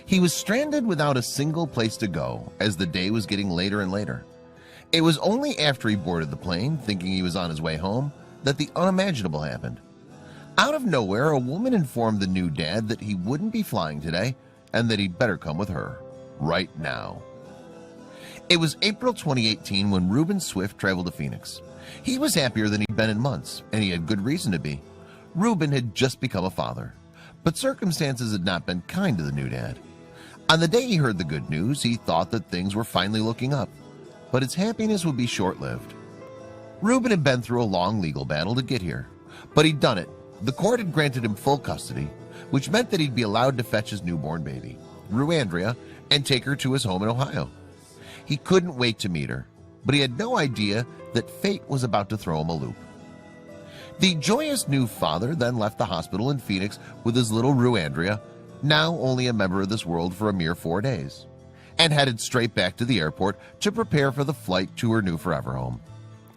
He was stranded without a single place to go as the day was getting later and later. It was only after he boarded the plane, thinking he was on his way home, that the unimaginable happened. Out of nowhere, a woman informed the new dad that he wouldn't be flying today and that he'd better come with her right now. It was April 2018 when Reuben Swift traveled to Phoenix. He was happier than he'd been in months, and he had good reason to be. Reuben had just become a father, but circumstances had not been kind to the new dad. On the day he heard the good news, he thought that things were finally looking up, but his happiness would be short-lived. Reuben had been through a long legal battle to get here, but he'd done it. The court had granted him full custody, which meant that he'd be allowed to fetch his newborn baby, Ruandria, and take her to his home in Ohio. He couldn't wait to meet her, but he had no idea that fate was about to throw him a loop. The joyous new father then left the hospital in Phoenix with his little Ruandria, now only a member of this world for a mere 4 days, and headed straight back to the airport to prepare for the flight to her new forever home.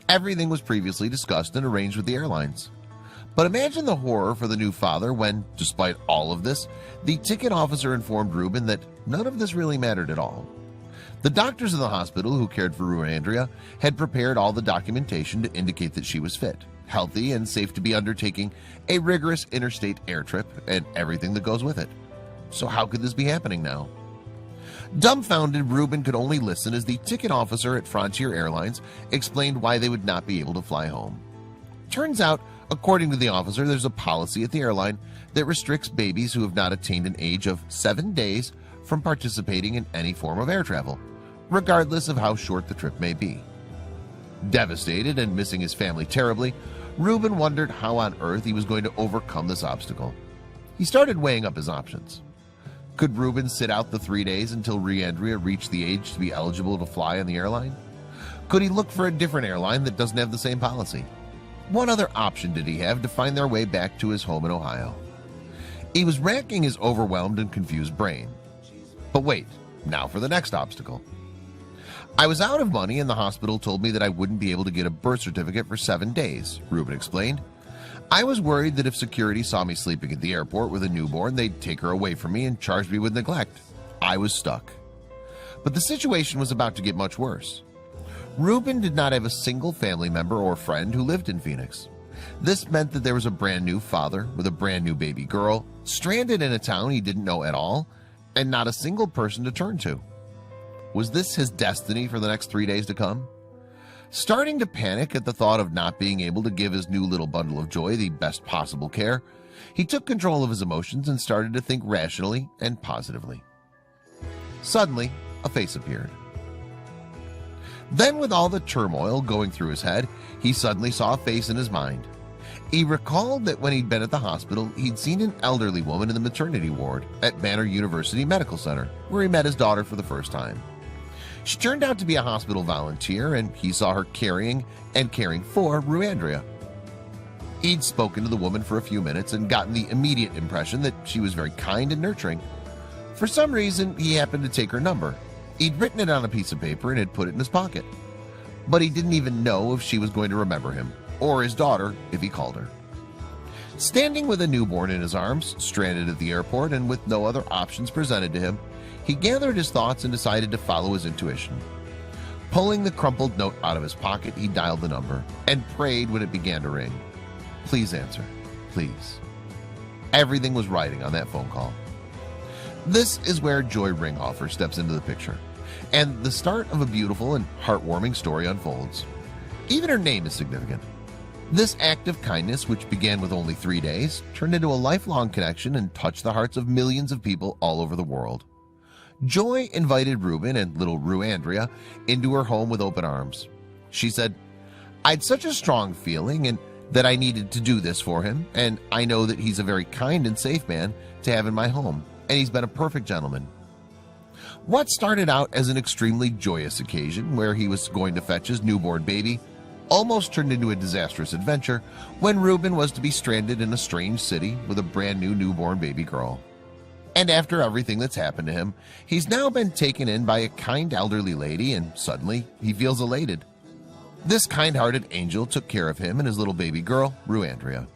Everything was previously discussed and arranged with the airlines. But imagine the horror for the new father when, despite all of this, the ticket officer informed Reuben that none of this really mattered at all. The doctors in the hospital who cared for Ruandria had prepared all the documentation to indicate that she was fit, healthy, and safe to be undertaking a rigorous interstate air trip and everything that goes with it. So how could this be happening now? Dumbfounded, Reuben could only listen as the ticket officer at Frontier Airlines explained why they would not be able to fly home. Turns out, according to the officer, there's a policy at the airline that restricts babies who have not attained an age of 7 days from participating in any form of air travel, regardless of how short the trip may be. Devastated and missing his family terribly, Reuben wondered how on earth he was going to overcome this obstacle. He started weighing up his options. Could Reuben sit out the 3 days until Ruandria reached the age to be eligible to fly on the airline? Could he look for a different airline that doesn't have the same policy? What other option did he have to find their way back to his home in Ohio? He was racking his overwhelmed and confused brain. But wait, now for the next obstacle. I was out of money and the hospital told me that I wouldn't be able to get a birth certificate for 7 days, Reuben explained. I was worried that if security saw me sleeping at the airport with a newborn, they'd take her away from me and charge me with neglect. I was stuck. But the situation was about to get much worse. Reuben did not have a single family member or friend who lived in Phoenix. This meant that there was a brand new father with a brand new baby girl, stranded in a town he didn't know at all, and not a single person to turn to. Was this his destiny for the next 3 days to come? Starting to panic at the thought of not being able to give his new little bundle of joy the best possible care, he took control of his emotions and started to think rationally and positively. Suddenly, a face appeared. Then, with all the turmoil going through his head, he suddenly saw a face in his mind. He recalled that when he'd been at the hospital, he'd seen an elderly woman in the maternity ward at Banner University Medical Center, where he met his daughter for the first time. She turned out to be a hospital volunteer, and he saw her caring and caring for Ruandria. He'd spoken to the woman for a few minutes and gotten the immediate impression that she was very kind and nurturing. For some reason, he happened to take her number. He'd written it on a piece of paper and had put it in his pocket. But he didn't even know if she was going to remember him, or his daughter if he called her. Standing with a newborn in his arms, stranded at the airport, and with no other options presented to him, he gathered his thoughts and decided to follow his intuition. Pulling the crumpled note out of his pocket, he dialed the number and prayed when it began to ring. Please answer, please. Everything was writing on that phone call. This is where Joy Ringhofer steps into the picture, and the start of a beautiful and heartwarming story unfolds. Even her name is significant. This act of kindness, which began with only 3 days, turned into a lifelong connection and touched the hearts of millions of people all over the world. Joy invited Reuben and little Ruandria into her home with open arms. She said, "I'd such a strong feeling and that I needed to do this for him, and I know that he's a very kind and safe man to have in my home, and he's been a perfect gentleman." What started out as an extremely joyous occasion where he was going to fetch his newborn baby almost turned into a disastrous adventure when Reuben was to be stranded in a strange city with a brand new newborn baby girl. And after everything that's happened to him, he's now been taken in by a kind elderly lady, and suddenly he feels elated. This kind-hearted angel took care of him and his little baby girl, Ruandria.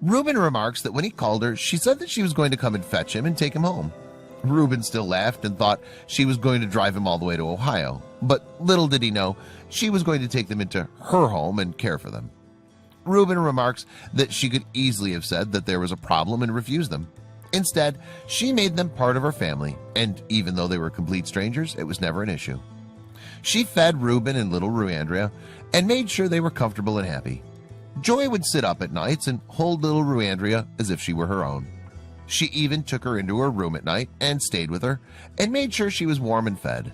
Reuben remarks that when he called her, she said that she was going to come and fetch him and take him home. Reuben still laughed and thought she was going to drive him all the way to Ohio, but little did he know she was going to take them into her home and care for them. Reuben remarks that she could easily have said that there was a problem and refused them. Instead, she made them part of her family, and even though they were complete strangers, it was never an issue. She fed Reuben and little Ruandria and made sure they were comfortable and happy. Joy would sit up at nights and hold little Ruandria as if she were her own. She even took her into her room at night and stayed with her and made sure she was warm and fed.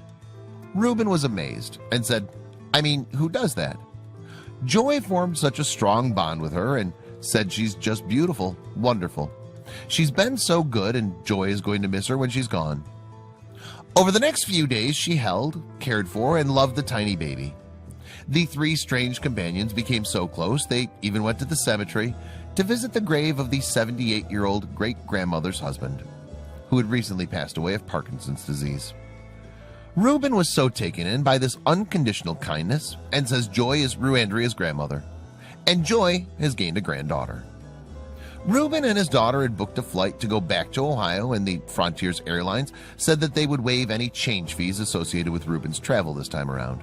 Reuben was amazed and said, "I mean, who does that?" Joy formed such a strong bond with her and said she's just beautiful, wonderful. She's been so good, and Joy is going to miss her when she's gone. Over the next few days, she held, cared for, and loved the tiny baby. The three strange companions became so close they even went to the cemetery to visit the grave of the 78-year-old great-grandmother's husband, who had recently passed away of Parkinson's disease. Reuben was so taken in by this unconditional kindness and says Joy is Ruandria's grandmother, and Joy has gained a granddaughter. Reuben and his daughter had booked a flight to go back to Ohio, and the Frontiers Airlines said that they would waive any change fees associated with Reuben's travel this time around.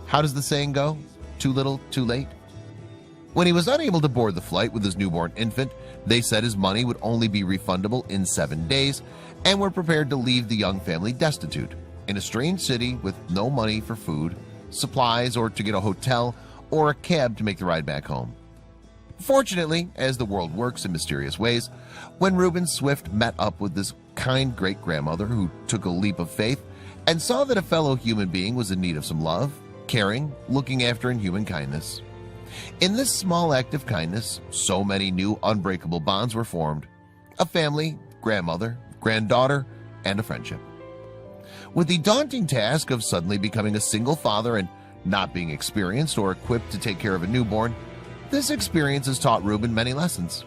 How does the saying go? Too little, too late? When he was unable to board the flight with his newborn infant, they said his money would only be refundable in 7 days and were prepared to leave the young family destitute in a strange city with no money for food, supplies, or to get a hotel or a cab to make the ride back home. Fortunately, as the world works in mysterious ways, when Reuben Swift met up with this kind great-grandmother who took a leap of faith and saw that a fellow human being was in need of some love, caring, looking after, and human kindness. In this small act of kindness, so many new unbreakable bonds were formed: a family, grandmother, granddaughter, and a friendship. With the daunting task of suddenly becoming a single father and not being experienced or equipped to take care of a newborn, this experience has taught Reuben many lessons.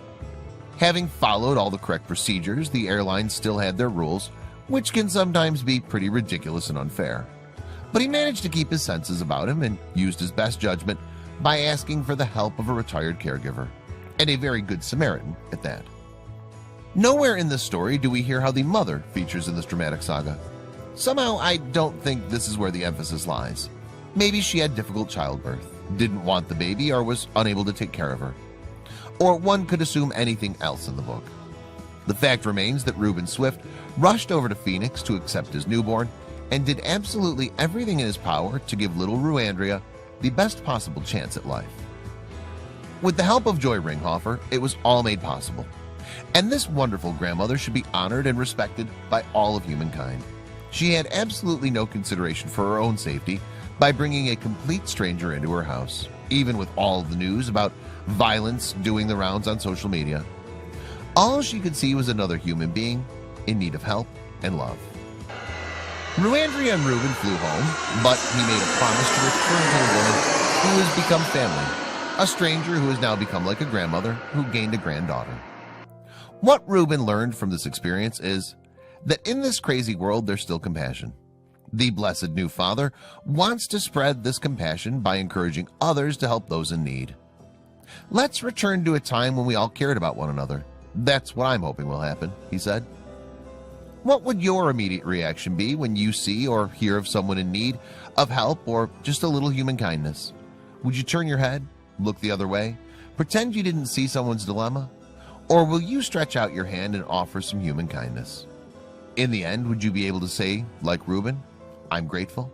Having followed all the correct procedures, the airlines still had their rules, which can sometimes be pretty ridiculous and unfair. But he managed to keep his senses about him and used his best judgment by asking for the help of a retired caregiver, and a very good Samaritan at that. Nowhere in this story do we hear how the mother features in this dramatic saga. Somehow I don't think this is where the emphasis lies. Maybe she had difficult childbirth, didn't want the baby, or was unable to take care of her. Or one could assume anything else in the book. The fact remains that Reuben Swift rushed over to Phoenix to accept his newborn and did absolutely everything in his power to give little Ruandria the best possible chance at life. With the help of Joy Ringhofer, it was all made possible. And this wonderful grandmother should be honored and respected by all of humankind. She had absolutely no consideration for her own safety by bringing a complete stranger into her house, even with all the news about violence doing the rounds on social media. All she could see was another human being in need of help and love. Ruandria and Reuben flew home, but he made a promise to return to the woman who has become family, a stranger who has now become like a grandmother who gained a granddaughter. What Reuben learned from this experience is that in this crazy world there's still compassion. The blessed new father wants to spread this compassion by encouraging others to help those in need. Let's return to a time when we all cared about one another. That's what I'm hoping will happen, he said. What would your immediate reaction be when you see or hear of someone in need of help or just a little human kindness? Would you turn your head, look the other way, pretend you didn't see someone's dilemma? Or will you stretch out your hand and offer some human kindness? In the end, would you be able to say, like Reuben, "I'm grateful"?